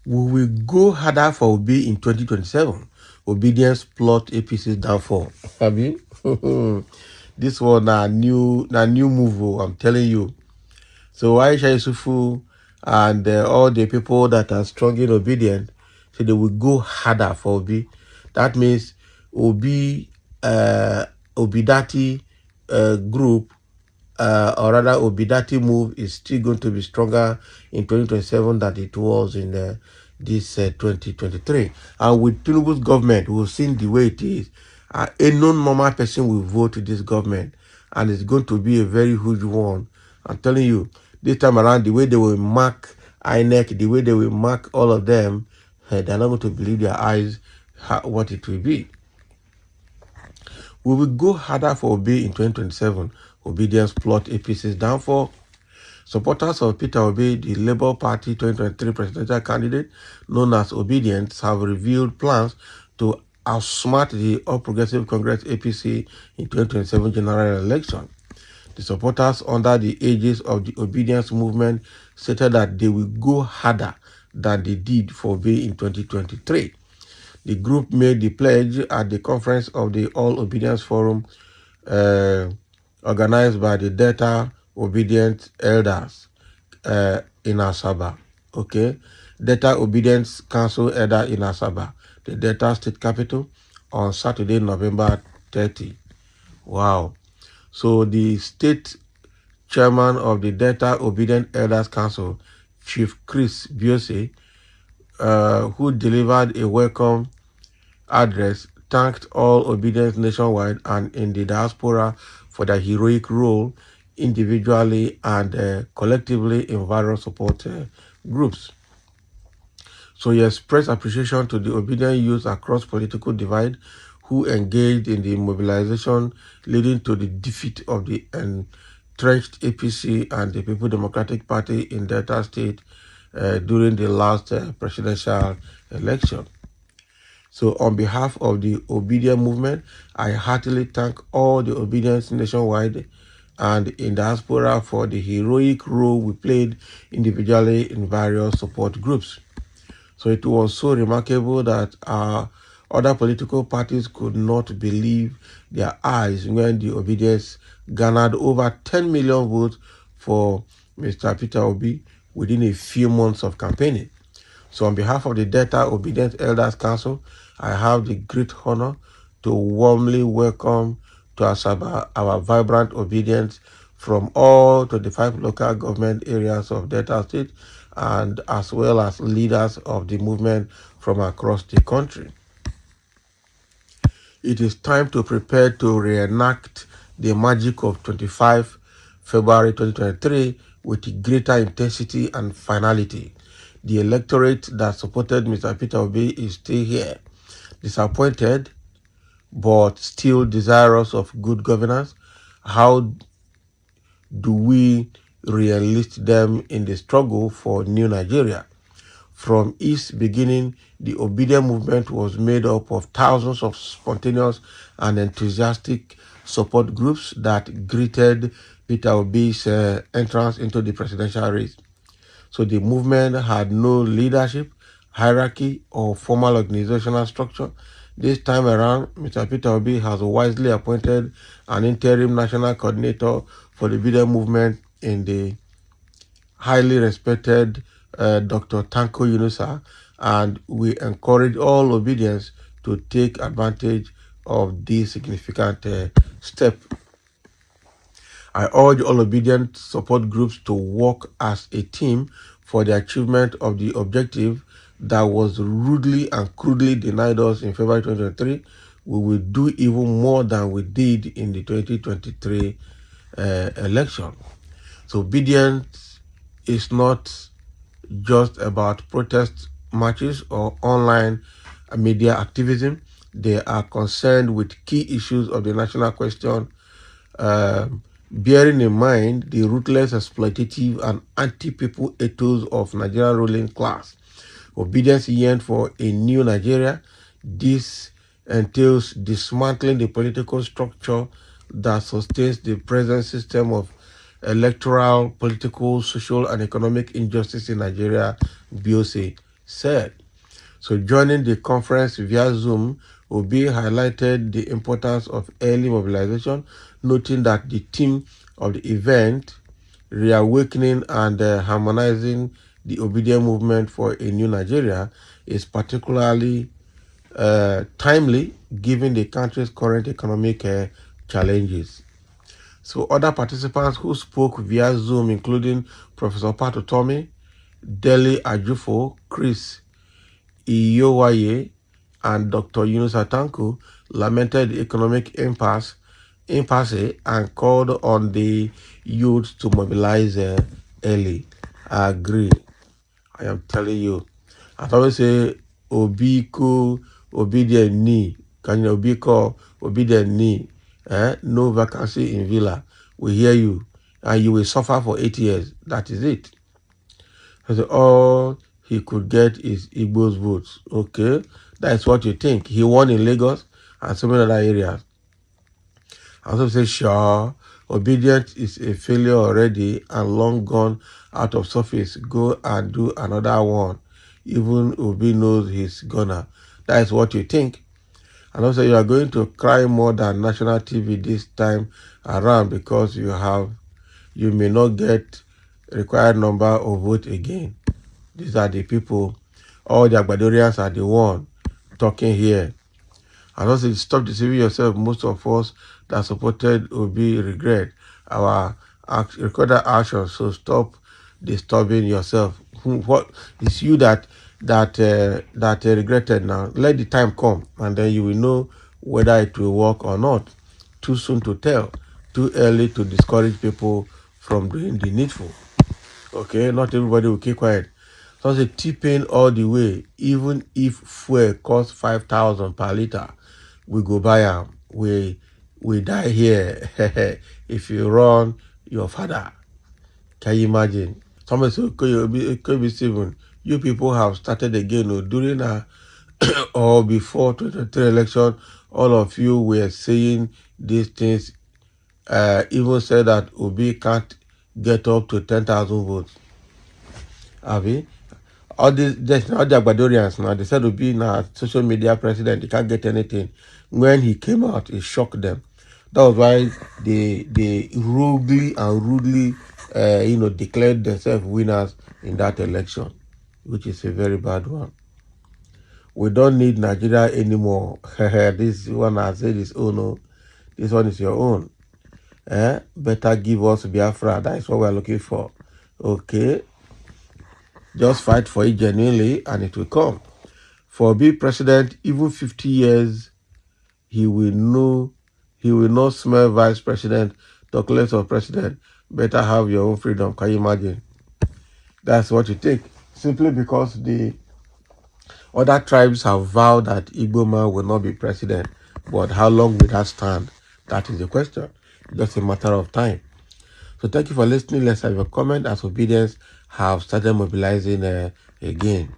We will go harder for Obi in 2027. Obedience plot APC's downfall. Abi? This one na new move, I'm telling you. So Aisha Yusufu and all the people that are strong in Obedient, so they will go harder for Obi. That means Obi, Obidati group, or rather Obidati move is still going to be stronger in 2027 than it was in this 2023. And with Tinubu's government, we've seen the way it is. A non-normal person will vote to this government, and it's going to be a very huge one. I'm telling you, this time around, the way they will mark INEC, the way they will mark all of them, they're not going to believe their eyes what it will be. We will go harder for Obi in 2027. Obedience plot APC's downfall. Supporters of Peter Obi, the Labour Party 2023 presidential candidate, known as Obidient, have revealed plans to outsmart the All Progressive Congress APC in 2027 general election. The supporters under the aegis of the Obedience movement stated that they will go harder than they did for Obi in 2023. The group made the pledge at the conference of the All Obedience Forum organized by the Delta Obedient Elders in Asaba. Okay, Delta Obedience Council Elder in Asaba, the Delta State Capital, on Saturday, November 30. Wow. So the state chairman of the Delta Obedient Elders Council, Chief Chris Biose, who delivered a welcome address, thanked all Obedience nationwide and in the diaspora for their heroic role individually and collectively in various support groups. So he expressed appreciation to the Obedient youth across political divide who engaged in the mobilization leading to the defeat of the entrenched APC and the People Democratic Party in Delta State during the last presidential election. So on behalf of the Obedient movement, I heartily thank all the Obedience nationwide and in diaspora for the heroic role we played individually in various support groups. So it was so remarkable that other political parties could not believe their eyes when the Obedience garnered over 10 million votes for Mr. Peter Obi within a few months of campaigning. So on behalf of the Delta Obedient Elders Council, I have the great honor to warmly welcome to Asaba our vibrant Obedience from all 25 local government areas of Delta State, and as well as leaders of the movement from across the country. It is time to prepare to reenact the magic of 25 February 2023 with greater intensity and finality. The electorate that supported Mr. Peter Obi is still here, disappointed but still desirous of good governance. How do we re-enlist them in the struggle for new Nigeria? From its beginning, the Obedient movement was made up of thousands of spontaneous and enthusiastic support groups that greeted Peter Obi's entrance into the presidential race. So the movement had no leadership, hierarchy, or formal organizational structure. This time around, Mr. Peter Obi has wisely appointed an interim national coordinator for the Obedient movement in the highly respected Dr. Tanko Yunusa, and we encourage all Obedience to take advantage of this significant step. I urge all Obedient support groups to work as a team for the achievement of the objective that was rudely and crudely denied us in February 2023. We will do even more than we did in the 2023 election. So Obedience is not just about protest marches or online media activism. They are concerned with key issues of the national question, bearing in mind the ruthless, exploitative, and anti-people ethos of Nigerian ruling class. Obedience yearns for a new Nigeria. This entails dismantling the political structure that sustains the present system of electoral, political, social, and economic injustice in Nigeria, Biose said. So joining the conference via Zoom, Obi highlighted the importance of early mobilization, noting that the theme of the event, reawakening and harmonizing the Obidient movement for a new Nigeria, is particularly timely given the country's current economic challenges. So other participants who spoke via Zoom, including Professor Pato Tommy, Dele Ajufo, Chris Iyowaye, and Dr. Yunus Atanku, lamented the economic impasse and called on the youth to mobilize early. I agree. I am telling you. I always say, Obiku, obedient knee. Can you Obiko, obedient knee? No vacancy in Villa. We hear you. And you will suffer for 8 years. That is it. So all he could get is Igbo's votes. Okay, that's what you think. He won in Lagos and so many other areas. I also say, sure, Obidient is a failure already and long gone out of surface. Go and do another one. Even Obi knows he's gonna. That is what you think. And also, you are going to cry more than national TV this time around because you may not get required number of votes again. These are the people, all the Agbadorians are the one talking here. And also, stop deceiving yourself. Most of us that supported Obi regret our recorded actions. So stop disturbing yourself. What is you that regretted now? Let the time come, and then you will know whether it will work or not. Too soon to tell. Too early to discourage people from doing the needful. Okay, not everybody will keep quiet. So it's a T-Pain all the way. Even if fuel costs 5,000 per liter, we go buy them. We die here. If you run your father, can you imagine? Somebody said, could be Stephen. You people have started again during or before 2023 election. All of you were saying these things. Even said that Obi can't get up to 10,000 votes. Abi, all the Agbadorians now, they said to be now social media president, he can't get anything. When he came out, it shocked them. That was why they rudely declared themselves winners in that election, which is a very bad one. We don't need Nigeria anymore. This one I said is no. This one is your own. Better give us Biafra. That is what we're looking for. Okay. Just fight for it genuinely and it will come. For being president, even 50 years, he will not smell vice president, talk less of president. Better have your own freedom. Can you imagine? That's what you think. Simply because the other tribes have vowed that Igbo man will not be president. But how long will that stand? That is the question. Just a matter of time. So thank you for listening. Let's have a comment as Obedience have started mobilizing again.